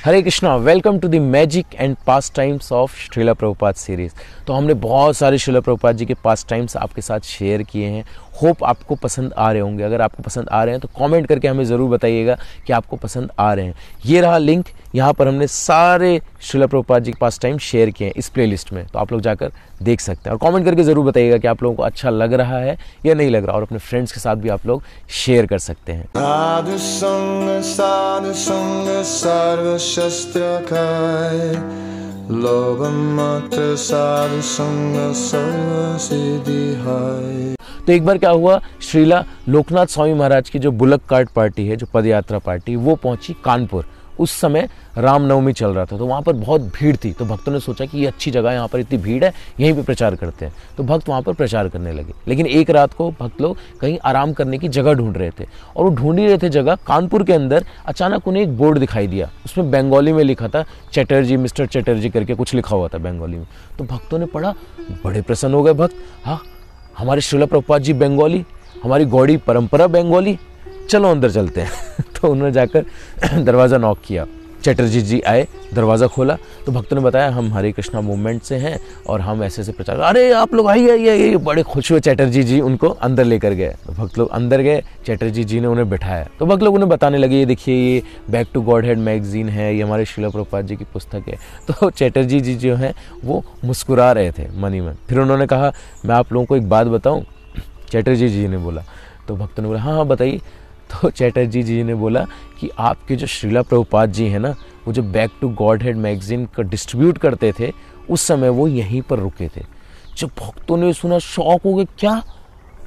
Hare Krishna, welcome to the magic and pastimes of Shrila Prabhupada series. तो हमने बहुत सारे श्रीला प्रभुपाद जी के पास टाइम्स आपके साथ शेयर किए हैं। होप आपको पसंद आ रहे होंगे। अगर आपको पसंद आ रहे हैं तो कमेंट करके हमें ज़रूर बताइएगा कि आपको पसंद आ रहे हैं। ये रहा लिंक, यहाँ पर हमने सारे श्रीला प्रभुपाद जी के पास टाइम शेयर किए हैं इस प्लेलिस्ट में, तो आप लोग जाकर देख सकते हैं। और कमेंट करके ज़रूर बताइएगा कि आप लोगों को अच्छा लग रहा है या नहीं लग रहा, और अपने फ्रेंड्स के साथ भी आप लोग शेयर कर सकते हैं। साधु संग सर्व शस्त्र खाए, लोभ मत साधु संग सर्व सिद्धि है। तो एक बार क्या हुआ, श्रीला लोकनाथ स्वामी महाराज की जो बुलक कार्ट पार्टी है, जो पदयात्रा पार्टी, वो पहुंची कानपुर। उस समय रामनवमी चल रहा था, तो वहाँ पर बहुत भीड़ थी। तो भक्तों ने सोचा कि ये अच्छी जगह है, यहाँ पर इतनी भीड़ है, यहीं पे प्रचार करते हैं। तो भक्त वहाँ पर प्रचार करने लगे। लेकिन एक रात को भक्त लोग कहीं आराम करने की जगह ढूंढ रहे थे, और वो ढूंढ ही रहे थे जगह। कानपुर के अंदर अचानक उन्हें एक बोर्ड दिखाई दिया, उसमें बंगाली में लिखा था चटर्जी, मिस्टर चटर्जी करके कुछ लिखा हुआ था बंगाली में। तो भक्तों ने पढ़ा, बड़े प्रसन्न हो गए भक्त। हाँ, हमारे श्रीला प्रभुपाद जी बंगाली, हमारी गौड़ी परंपरा बंगाली, चलो अंदर चलते हैं। तो उन्होंने जाकर दरवाज़ा नॉक किया। चटर्जी जी आए, दरवाज़ा खोला तो भक्तों ने बताया हम हरे कृष्णा मूवमेंट से हैं और हम ऐसे ऐसे प्रचार। अरे आप लोग आइए आइए। बड़े खुश हुए चटर्जी जी, उनको अंदर लेकर गए। तो भक्त लोग अंदर गए, चटर्जी जी ने उन्हें बिठाया। तो भक्त लोग उन्हें बताने लगे, ये देखिए ये Back to Godhead magazine है, ये हमारे श्रीला प्रभुपाद जी की पुस्तक है। तो चटर्जी जी जो हैं वो मुस्कुरा रहे थे मन ही मन। फिर उन्होंने कहा, मैं आप लोगों को एक बात बताऊँ? चटर्जी जी ने बोला। तो भक्तों ने बोला, हाँ हाँ बताइए। तो चटर्जी जी ने बोला कि आपके जो श्रीला प्रभुपाद जी हैं ना, वो जो Back to Godhead magazine का डिस्ट्रीब्यूट करते थे, उस समय वो यहीं पर रुके थे। जब भक्तों ने सुना शॉक हो गए, क्या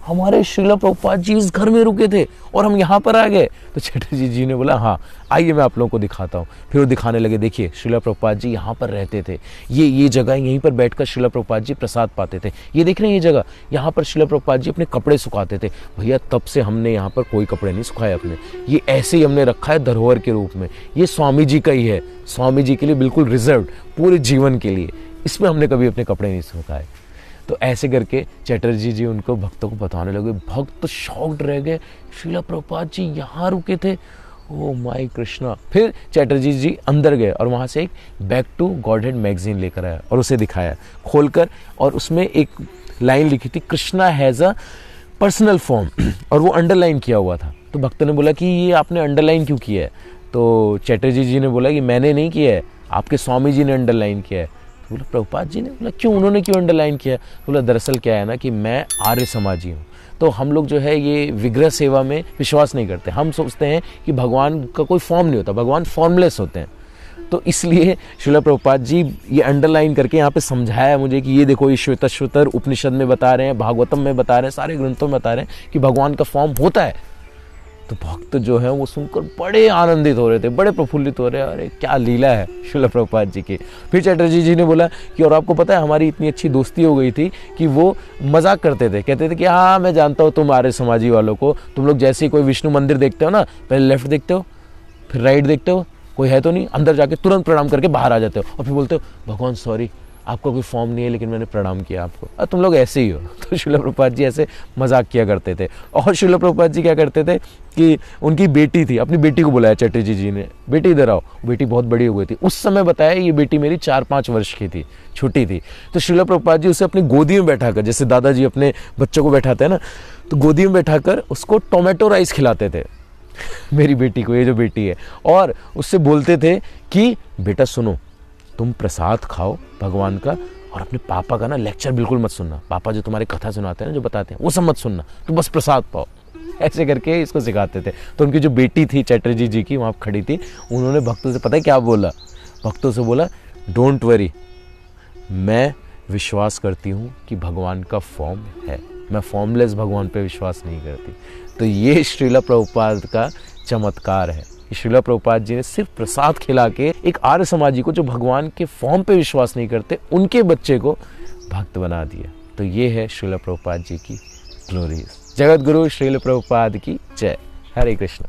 हमारे श्रीला प्रभुपाद जी इस घर में रुके थे और हम यहाँ पर आ गए? तो चटर्जी जी ने बोला, हाँ आइए मैं आप लोगों को दिखाता हूँ। फिर वो दिखाने लगे, देखिए श्रीला प्रभुपाद जी यहाँ पर रहते थे, ये जगह, यहीं पर बैठकर श्रीला प्रभुपाद जी प्रसाद पाते थे। ये देख रहे हैं ये जगह, यहाँ पर श्रीला प्रभुपाद जी अपने कपड़े सुखाते थे। भैया तब से हमने यहाँ पर कोई कपड़े नहीं सुखाए अपने, ये ऐसे ही हमने रखा है धरोहर के रूप में। ये स्वामी जी का ही है, स्वामी जी के लिए बिल्कुल रिजर्व पूरे जीवन के लिए, इसमें हमने कभी अपने कपड़े नहीं सुखाए। तो ऐसे करके चटर्जी जी उनको भक्तों को बताने लगे। भक्त शॉक्ड रह गए, श्रीला प्रभुपाद जी यहाँ रुके थे, ओ माय कृष्णा। फिर चटर्जी जी अंदर गए और वहाँ से एक Back to Godhead magazine लेकर आया और उसे दिखाया खोलकर, और उसमें एक लाइन लिखी थी, Krishna has a personal form, और वो अंडरलाइन किया हुआ था। तो भक्तों ने बोला कि ये आपने अंडरलाइन क्यों किया है? तो चटर्जी जी ने बोला कि मैंने नहीं किया है, आपके स्वामी जी ने अंडरलाइन किया है। बोला प्रभुपाद जी ने? बोला क्यों, उन्होंने क्यों अंडरलाइन किया? बोला दरअसल क्या है ना कि मैं आर्य समाजी हूँ, तो हम लोग जो है ये विग्रह सेवा में विश्वास नहीं करते। हम सोचते हैं कि भगवान का कोई फॉर्म नहीं होता, भगवान फॉर्मलेस होते हैं। तो इसलिए श्रीला प्रभुपाद जी ये अंडरलाइन करके यहाँ पे समझाया मुझे कि ये देखो, ये श्वेताश्वतर उपनिषद में बता रहे हैं, भागवतम में बता रहे हैं, सारे ग्रंथों में बता रहे हैं कि भगवान का फॉर्म होता है। तो भक्त जो है वो सुनकर बड़े आनंदित हो रहे थे, बड़े प्रफुल्लित हो रहे हैं, अरे क्या लीला है श्रीला प्रभुपाद जी की। फिर चटर्जी जी ने बोला कि और आपको पता है हमारी इतनी अच्छी दोस्ती हो गई थी कि वो मजाक करते थे, कहते थे कि हाँ मैं जानता हूँ तुम आर्य समाजी वालों को, तुम लोग जैसे ही कोई विष्णु मंदिर देखते हो ना, पहले लेफ्ट देखते हो, फिर राइट देखते हो, कोई है तो नहीं, अंदर जाके तुरंत प्रणाम करके बाहर आ जाते हो, और फिर बोलते हो भगवान सॉरी आपका कोई फॉर्म नहीं है लेकिन मैंने प्रणाम किया आपको, और तुम लोग ऐसे ही हो। तो श्रीला प्रभुपाद जी ऐसे मजाक किया करते थे। और श्रीला प्रभुपाद जी क्या करते थे कि उनकी बेटी थी, अपनी बेटी को बुलाया चटर्जी जी ने, बेटी इधर आओ। बेटी बहुत बड़ी हो गई थी उस समय, बताया ये बेटी मेरी 4-5 वर्ष की थी, छोटी थी। तो श्रीला प्रभुपाद जी उसे अपनी गोदी में बैठाकर, जैसे दादाजी अपने बच्चों को बैठाते हैं ना, तो गोदी में बैठाकर उसको टोमेटो राइस खिलाते थे मेरी बेटी को, ये जो बेटी है। और उससे बोलते थे कि बेटा सुनो, तुम प्रसाद खाओ भगवान का, और अपने पापा का ना लेक्चर बिल्कुल मत सुनना, पापा जो तुम्हारे कथा सुनाते हैं ना, जो बताते हैं वो सब मत सुनना, तुम बस प्रसाद पाओ। ऐसे करके इसको सिखाते थे। तो उनकी जो बेटी थी चटर्जी जी की, वहाँ खड़ी थी, उन्होंने भक्तों से पता है क्या बोला? भक्तों से बोला, डोंट वरी, मैं विश्वास करती हूँ कि भगवान का फॉर्म है, मैं फॉर्मलेस भगवान पे विश्वास नहीं करती। तो ये श्रीला प्रभुपाद का चमत्कार है। श्रीला प्रभुपाद जी ने सिर्फ प्रसाद खिला के एक आर्य समाजी को, जो भगवान के फॉर्म पे विश्वास नहीं करते, उनके बच्चे को भक्त बना दिया। तो ये है श्रीला प्रभुपाद जी की ग्लोरीज। जगत गुरु श्रीला प्रभुपाद की जय। हरे कृष्ण।